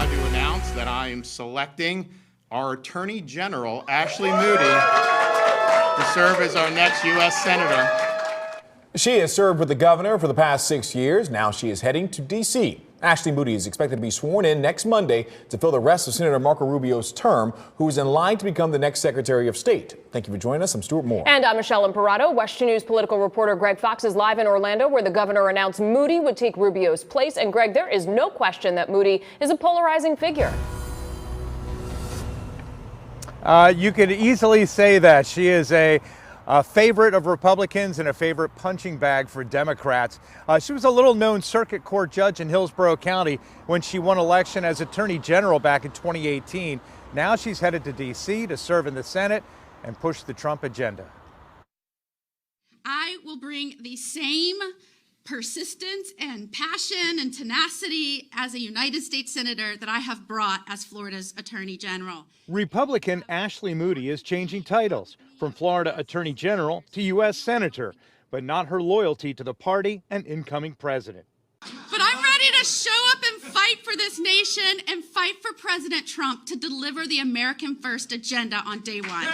proud to announce that I am selecting our Attorney General, Ashley Moody, to serve as our next U.S. Senator. She has served with the governor for the past 6 years. Now she is heading to D.C. Ashley Moody is expected to be sworn in next Monday to fill the rest of Senator Marco Rubio's term, who is in line to become the next Secretary of State. Thank you for joining us. I'm Stuart Moore. And I'm Michelle Imparato. West 2 News political reporter Greg Fox is live in Orlando, where the governor announced Moody would take Rubio's place. And Greg, there is no question that Moody is a polarizing figure. You could easily say that. She is a favorite of Republicans and a favorite punching bag for Democrats. She was a little-known circuit court judge in Hillsborough County when she won election as Attorney General back in 2018. Now she's headed to D.C. to serve in the Senate and push the Trump agenda. I will bring the same persistence and passion and tenacity as a United States Senator that I have brought as Florida's Attorney General. Republican Ashley Moody is changing titles from Florida Attorney General to U.S. Senator, but not her loyalty to the party and incoming president. But I'm ready to show up and fight for this nation and fight for President Trump to deliver the American First agenda on day one.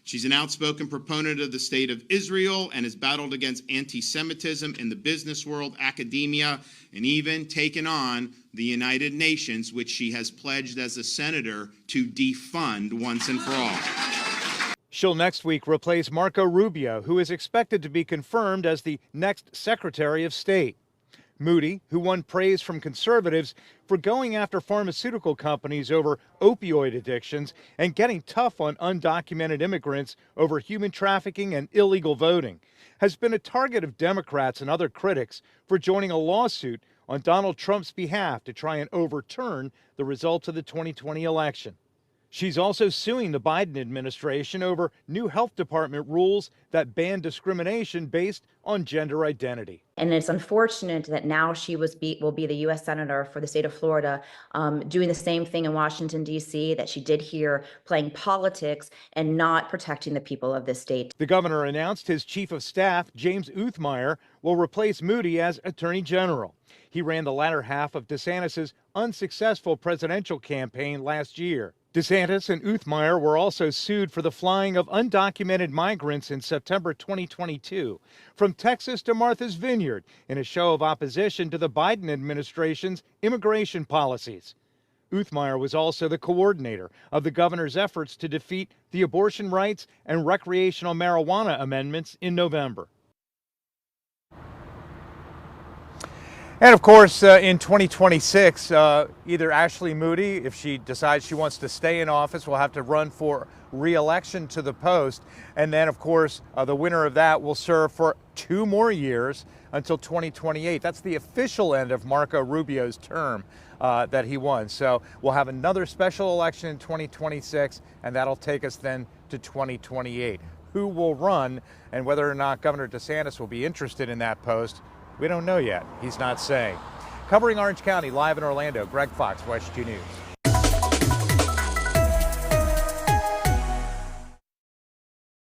She's an outspoken proponent of the state of Israel and has battled against anti-Semitism in the business world, academia, and even taken on the United Nations, which she has pledged as a senator to defund once and for all. She'll next week replace Marco Rubio, who is expected to be confirmed as the next Secretary of State. Moody, who won praise from conservatives for going after pharmaceutical companies over opioid addictions and getting tough on undocumented immigrants over human trafficking and illegal voting, has been a target of Democrats and other critics for joining a lawsuit on Donald Trump's behalf to try and overturn the results of the 2020 election. She's also suing the Biden administration over new health department rules that ban discrimination based on gender identity. And it's unfortunate that now she will be the U.S. Senator for the state of Florida, doing the same thing in Washington, D.C. that she did here, playing politics and not protecting the people of this state. The governor announced his chief of staff, James Uthmeier, will replace Moody as Attorney General. He ran the latter half of DeSantis' unsuccessful presidential campaign last year. DeSantis and Uthmeier were also sued for the flying of undocumented migrants in September 2022 from Texas to Martha's Vineyard in a show of opposition to the Biden administration's immigration policies. Uthmeier was also the coordinator of the governor's efforts to defeat the abortion rights and recreational marijuana amendments in November. And of course, in 2026, either Ashley Moody, if she decides she wants to stay in office, will have to run for re-election to the post. And then, of course, the winner of that will serve for 2 more years until 2028. That's the official end of Marco Rubio's term that he won. So we'll have another special election in 2026, and that'll take us then to 2028. Who will run and whether or not Governor DeSantis will be interested in that post, we don't know yet. He's not saying. Covering Orange County, live in Orlando, Greg Fox, West 2 News.